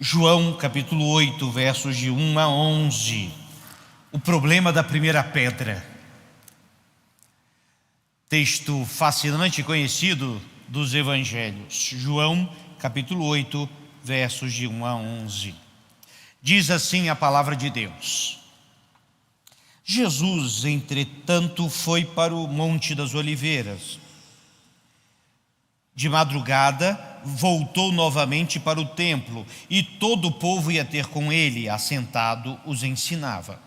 João capítulo 8, versos de 1 a 11. O problema da primeira pedra. Texto fascinante e conhecido dos evangelhos. João capítulo 8, versos de 1 a 11. Diz assim a palavra de Deus. Jesus, entretanto, foi para o Monte das Oliveiras. De madrugada, voltou novamente para o templo, e todo o povo ia ter com ele, assentado, os ensinava.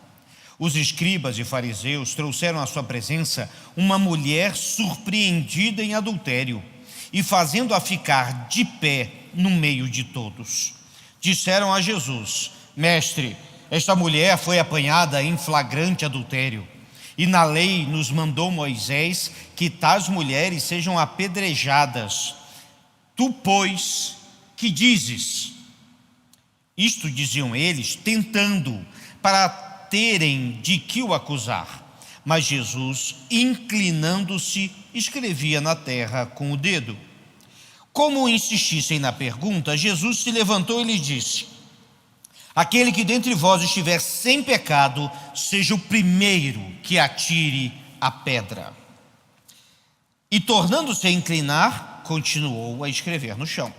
Os escribas e fariseus trouxeram à sua presença uma mulher surpreendida em adultério, e fazendo-a ficar de pé no meio de todos, disseram a Jesus: Mestre, esta mulher foi apanhada em flagrante adultério, e na lei nos mandou Moisés que tais mulheres sejam apedrejadas. Tu, pois, que dizes? Isto diziam eles, tentando, para terem de que o acusar. Mas Jesus, inclinando-se, escrevia na terra com o dedo. Como insistissem na pergunta, Jesus se levantou e lhes disse: Aquele que dentre vós estiver sem pecado, seja o primeiro que atire a pedra. E tornando-se a inclinar, continuou a escrever no chão.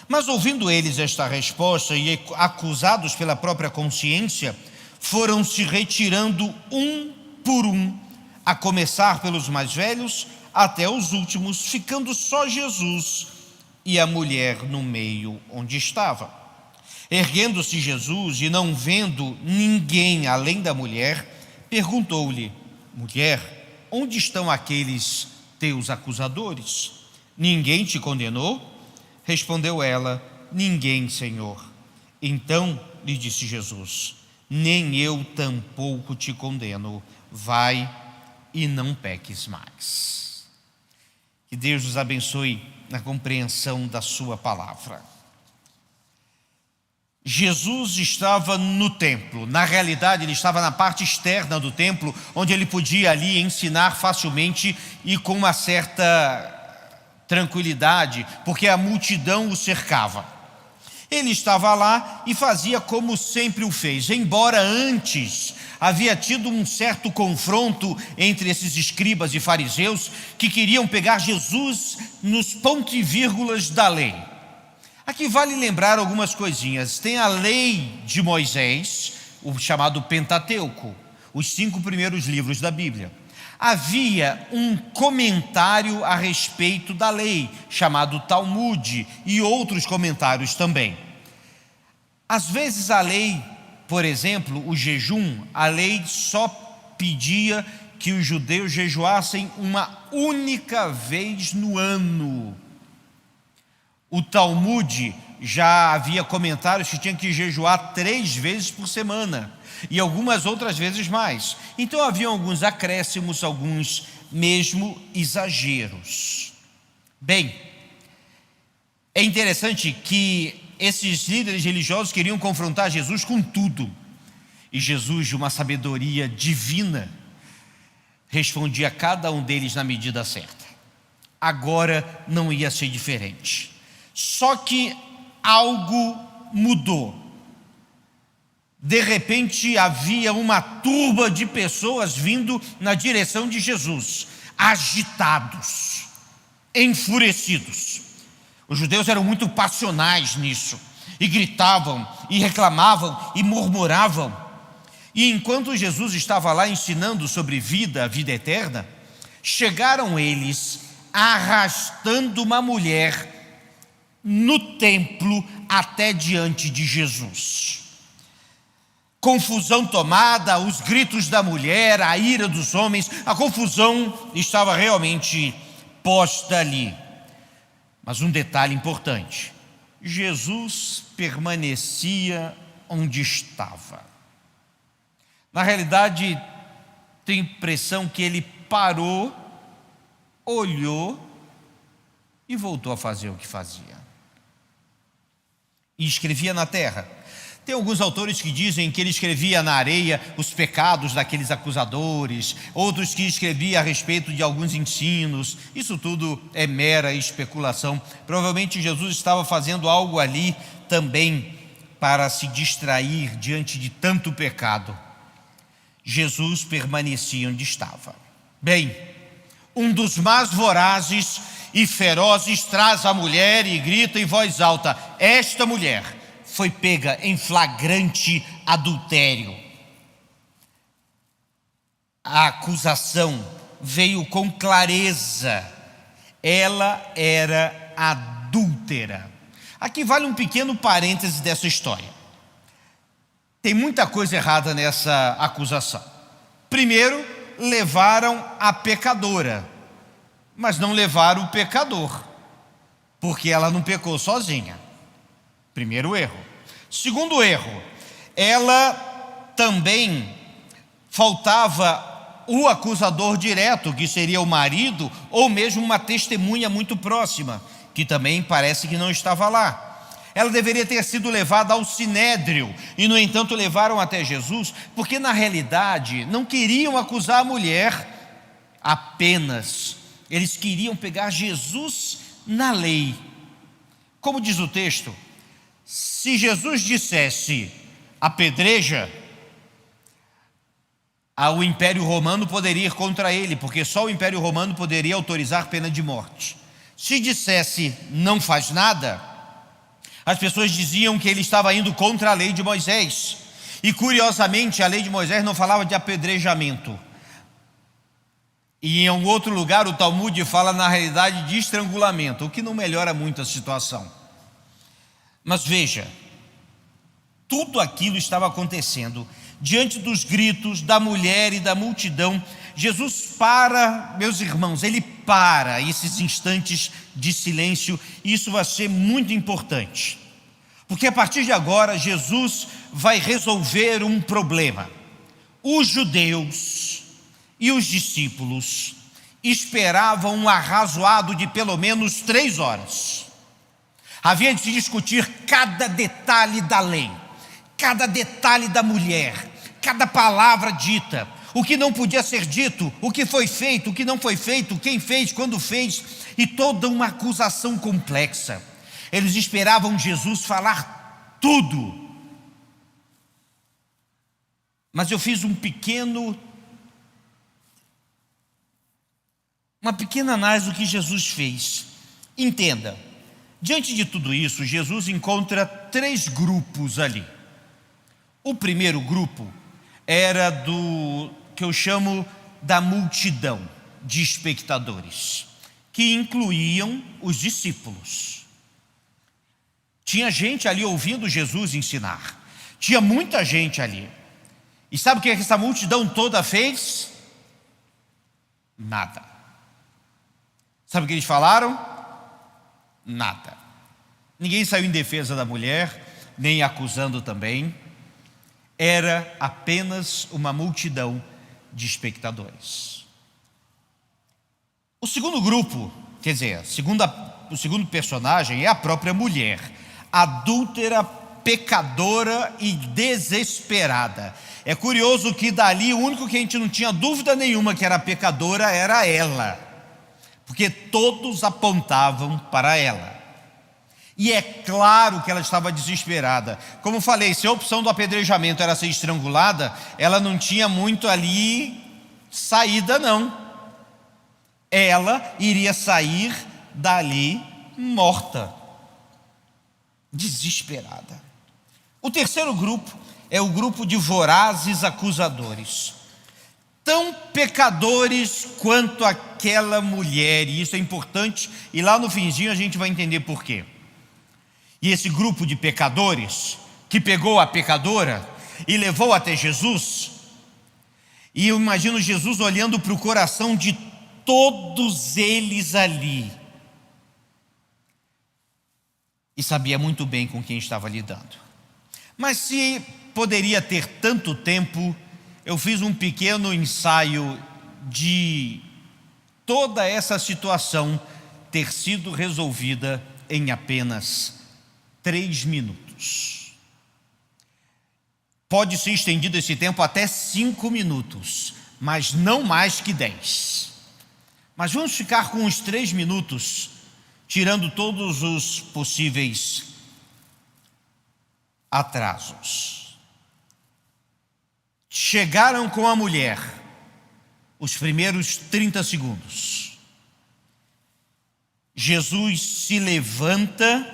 Mas ouvindo eles esta resposta e acusados pela própria consciência, foram se retirando um por um, a começar pelos mais velhos até os últimos, ficando só Jesus e a mulher no meio onde estava. Erguendo-se Jesus e não vendo ninguém além da mulher, perguntou-lhe: Mulher, onde estão aqueles teus acusadores? Ninguém te condenou? Respondeu ela: Ninguém, Senhor. Então lhe disse Jesus: Nem eu tampouco te condeno. Vai e não peques mais. Que Deus nos abençoe na compreensão da sua palavra. Jesus estava no templo. Na realidade, ele estava na parte externa do templo, onde ele podia ali ensinar facilmente e com uma certa tranquilidade, porque a multidão o cercava. Ele estava lá e fazia como sempre o fez, embora antes havia tido um certo confronto entre esses escribas e fariseus que queriam pegar Jesus nos pontos e vírgulas da lei. Aqui vale lembrar algumas coisinhas. Tem a lei de Moisés, o chamado Pentateuco, os 5 primeiros livros da Bíblia. Havia um comentário a respeito da lei, chamado Talmud, e outros comentários também. Às vezes a lei, por exemplo, o jejum, a lei só pedia que os judeus jejuassem uma única vez no ano. O Talmud já havia comentários que tinha que jejuar 3 vezes por semana e algumas outras vezes mais. Então havia alguns acréscimos, alguns mesmo exageros. Bem, é interessante que esses líderes religiosos queriam confrontar Jesus com tudo, e Jesus, de uma sabedoria divina, respondia a cada um deles na medida certa. Agora não ia ser diferente. Só que algo mudou. De repente havia uma turba de pessoas vindo na direção de Jesus, agitados, enfurecidos. Os judeus eram muito passionais nisso, e gritavam, e reclamavam, e murmuravam. E enquanto Jesus estava lá ensinando sobre a vida eterna, chegaram eles arrastando uma mulher no templo até diante de Jesus. Confusão tomada, os gritos da mulher, a ira dos homens, a confusão estava realmente posta ali. Mas um detalhe importante: Jesus permanecia onde estava. Na realidade, tenho a impressão que ele parou, olhou e voltou a fazer o que fazia. E escrevia na terra. Tem alguns autores que dizem que ele escrevia na areia os pecados daqueles acusadores, outros que escrevia a respeito de alguns ensinos. Isso tudo é mera especulação. Provavelmente Jesus estava fazendo algo ali também para se distrair diante de tanto pecado, Jesus permanecia onde estava. Bem, um dos mais vorazes e ferozes traz a mulher e grita em voz alta: esta mulher foi pega em flagrante adultério. A acusação veio com clareza: ela era adúltera. Aqui vale um pequeno parêntese dessa história. Tem muita coisa errada nessa acusação. Primeiro, levaram a pecadora, mas não levaram o pecador, porque ela não pecou sozinha. Primeiro erro. Segundo erro, ela também faltava o acusador direto, que seria o marido, ou mesmo uma testemunha muito próxima, que também parece que não estava lá. Ela deveria ter sido levada ao sinédrio, e no entanto levaram até Jesus, porque na realidade não queriam acusar a mulher apenas, eles queriam pegar Jesus na lei. Como diz o texto, se Jesus dissesse apedreja, o Império Romano poderia ir contra ele, porque só o Império Romano poderia autorizar pena de morte. Se dissesse não faz nada, as pessoas diziam que ele estava indo contra a lei de Moisés. E curiosamente a lei de Moisés não falava de apedrejamento. E em um outro lugar o Talmud fala na realidade de estrangulamento, o que não melhora muito a situação. Mas veja, tudo aquilo estava acontecendo diante dos gritos da mulher e da multidão. Jesus para, meus irmãos, ele para esses instantes de silêncio, e isso vai ser muito importante, porque a partir de agora Jesus vai resolver um problema. Os judeus e os discípulos esperavam um arrazoado de pelo menos 3 horas. Havia de se discutir cada detalhe da lei, cada detalhe da mulher, cada palavra dita, o que não podia ser dito, o que foi feito, o que não foi feito, quem fez, quando fez, e toda uma acusação complexa. Eles esperavam Jesus falar tudo. Mas eu fiz uma pequena análise do que Jesus fez. Entenda, diante de tudo isso, Jesus encontra 3 grupos ali. O primeiro grupo era do que eu chamo da multidão de espectadores, que incluíam os discípulos. Tinha gente ali ouvindo Jesus ensinar, tinha muita gente ali. E sabe o que essa multidão toda fez? Nada. Sabe o que eles falaram? Nada. Ninguém saiu em defesa da mulher, nem acusando também. Era apenas uma multidão de espectadores. O segundo grupo, quer dizer, o segundo personagem é a própria mulher, adúltera, pecadora e desesperada. É curioso que dali o único que a gente não tinha dúvida nenhuma que era pecadora era ela, porque todos apontavam para ela. E é claro que ela estava desesperada. Como falei, se a opção do apedrejamento era ser estrangulada, ela não tinha muito ali saída não. Ela iria sair dali morta, desesperada. O terceiro grupo é o grupo de vorazes acusadores, tão pecadores quanto aquela mulher, e isso é importante, e lá no finzinho a gente vai entender por quê. E esse grupo de pecadores, que pegou a pecadora e levou até Jesus, e eu imagino Jesus olhando para o coração de todos eles ali, e sabia muito bem com quem estava lidando. Mas se poderia ter tanto tempo, eu fiz um pequeno ensaio de toda essa situação ter sido resolvida em apenas 3 minutos. Pode ser estendido esse tempo até 5 minutos, mas não mais que 10. Mas vamos ficar com os 3 minutos, tirando todos os possíveis atrasos. Chegaram com a mulher, os primeiros 30 segundos. Jesus se levanta,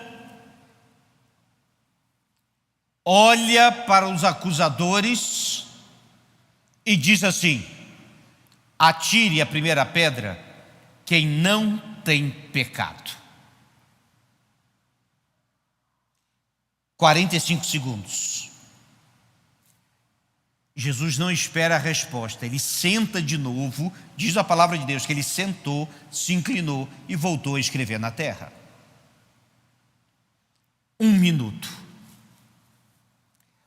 olha para os acusadores e diz assim: atire a primeira pedra quem não tem pecado. 45 segundos. Jesus não espera a resposta, ele senta de novo, diz a palavra de Deus que ele sentou, se inclinou e voltou a escrever na terra. 1 minuto.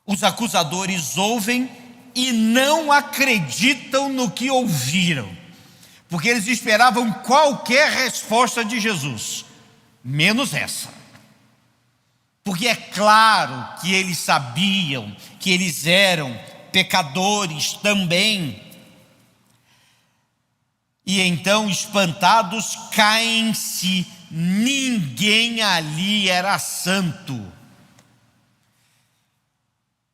Os acusadores ouvem e não acreditam no que ouviram, porque eles esperavam qualquer resposta de Jesus, menos essa. Porque é claro que eles sabiam que eles eram pecadores também. E então, espantados, caem-se, ninguém ali era santo.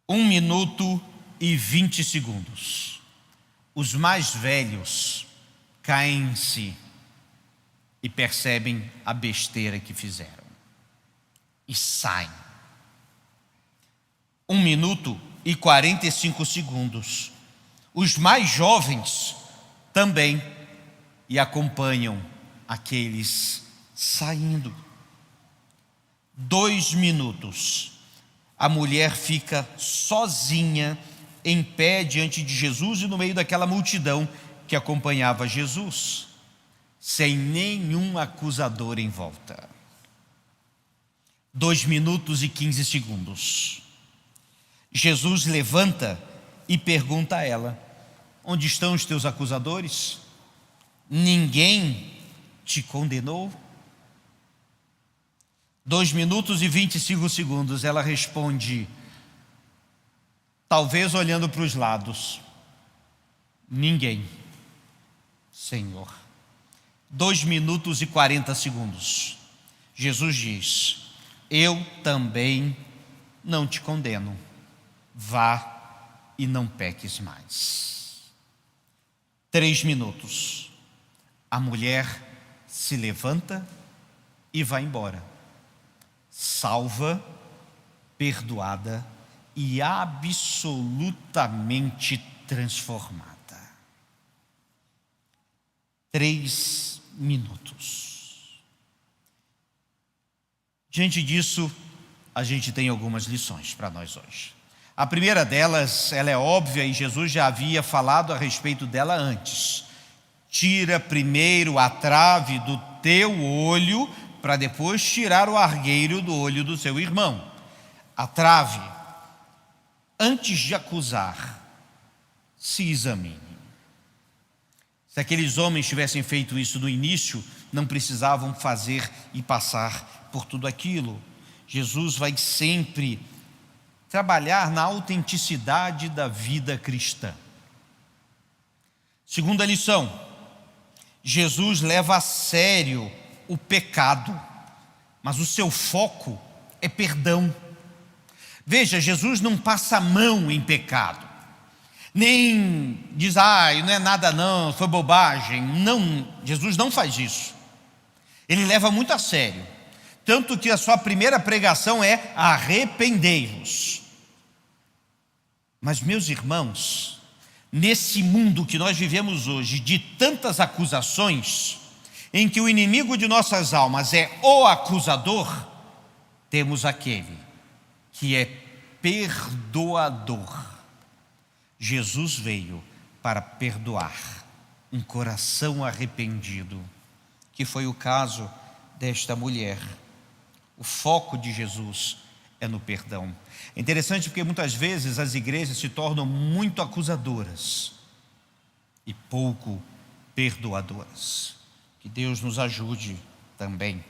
1 minuto e 20 segundos. Os mais velhos caem-se e percebem a besteira que fizeram e saem. 1 minuto e 45 segundos. Os mais jovens também e acompanham aqueles saindo. 2 minutos. A mulher fica sozinha, em pé diante de Jesus e no meio daquela multidão que acompanhava Jesus, sem nenhum acusador em volta. 2 minutos e 15 segundos. Jesus levanta e pergunta a ela: onde estão os teus acusadores? Ninguém te condenou? 2 minutos e 25 segundos. Ela responde, talvez olhando para os lados: ninguém, Senhor. 2 minutos e 40 segundos. Jesus diz: eu também não te condeno. Vá e não peques mais. 3 minutos. A mulher se levanta e vai embora, salva, perdoada e absolutamente transformada. 3 minutos. Diante disso, a gente tem algumas lições para nós hoje. A primeira delas, ela é óbvia e Jesus já havia falado a respeito dela antes. Tira primeiro a trave do teu olho, para depois tirar o argueiro do olho do seu irmão. A trave, antes de acusar, se examine. Se aqueles homens tivessem feito isso no início, não precisavam fazer e passar por tudo aquilo. Jesus vai sempre trabalhar na autenticidade da vida cristã. Segunda lição: Jesus leva a sério o pecado, mas o seu foco é perdão. Veja, Jesus não passa a mão em pecado, nem diz, não é nada não, foi bobagem. Não, Jesus não faz isso. Ele leva muito a sério, tanto que a sua primeira pregação é: arrependei-vos. Mas, meus irmãos, nesse mundo que nós vivemos hoje, de tantas acusações, em que o inimigo de nossas almas é o acusador, temos aquele que é perdoador. Jesus veio para perdoar um coração arrependido, que foi o caso desta mulher. O foco de Jesus é no perdão. É interessante porque muitas vezes as igrejas se tornam muito acusadoras e pouco perdoadoras. Que Deus nos ajude também.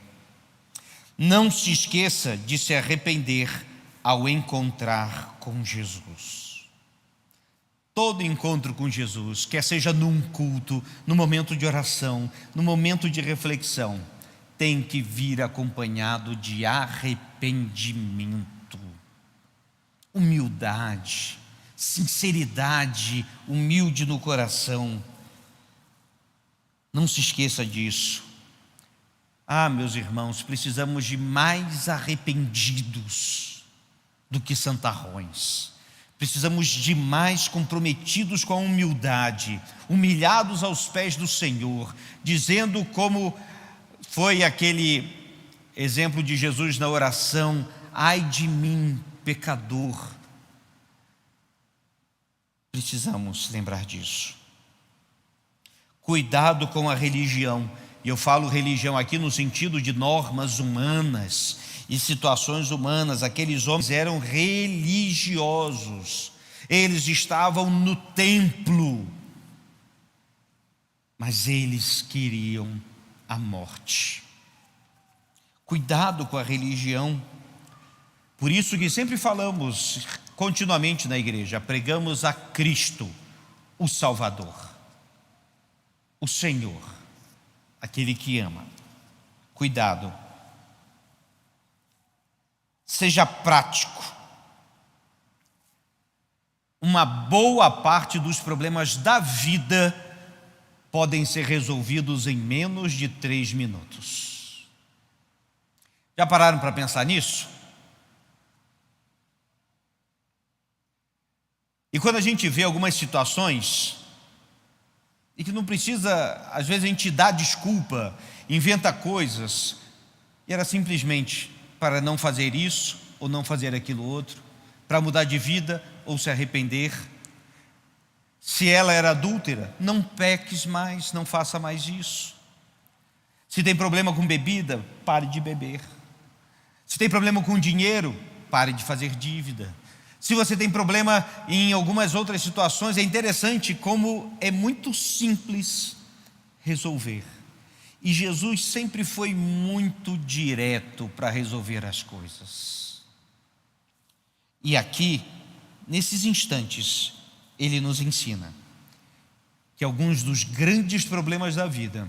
Não se esqueça de se arrepender ao encontrar com Jesus. Todo encontro com Jesus, quer seja num culto, no momento de oração, no momento de reflexão, tem que vir acompanhado de arrependimento. humildade, sinceridade, humilde no coração. Não se esqueça disso. Meus irmãos, precisamos de mais arrependidos do que santarrões. Precisamos de mais comprometidos com a humildade, humilhados aos pés do Senhor, dizendo como foi aquele exemplo de Jesus na oração: ai de mim, pecador. Precisamos lembrar disso. Cuidado com a religião. E eu falo religião aqui no sentido de normas humanas e situações humanas. Aqueles homens eram religiosos. Eles estavam no templo, mas eles queriam a morte. Cuidado com a religião. Por isso que sempre falamos continuamente na igreja, pregamos a Cristo, o Salvador, o Senhor, aquele que ama. Cuidado. Seja prático. Uma boa parte dos problemas da vida podem ser resolvidos em menos de 3 minutos. Já pararam para pensar nisso? E quando a gente vê algumas situações, e que não precisa, às vezes a gente dá desculpa, inventa coisas, e era simplesmente para não fazer isso ou não fazer aquilo outro, para mudar de vida ou se arrepender. Se ela era adúltera, não peques mais, não faça mais isso. Se tem problema com bebida, pare de beber. Se tem problema com dinheiro, pare de fazer dívida. Se você tem problema em algumas outras situações, é interessante como é muito simples resolver. E Jesus sempre foi muito direto para resolver as coisas. E aqui, nesses instantes, Ele nos ensina que alguns dos grandes problemas da vida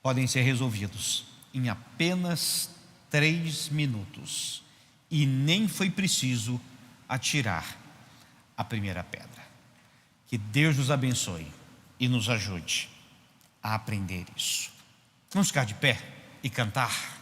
podem ser resolvidos em apenas 3 minutos. E nem foi preciso atirar a primeira pedra. Que Deus nos abençoe e nos ajude a aprender isso. Vamos ficar de pé e cantar.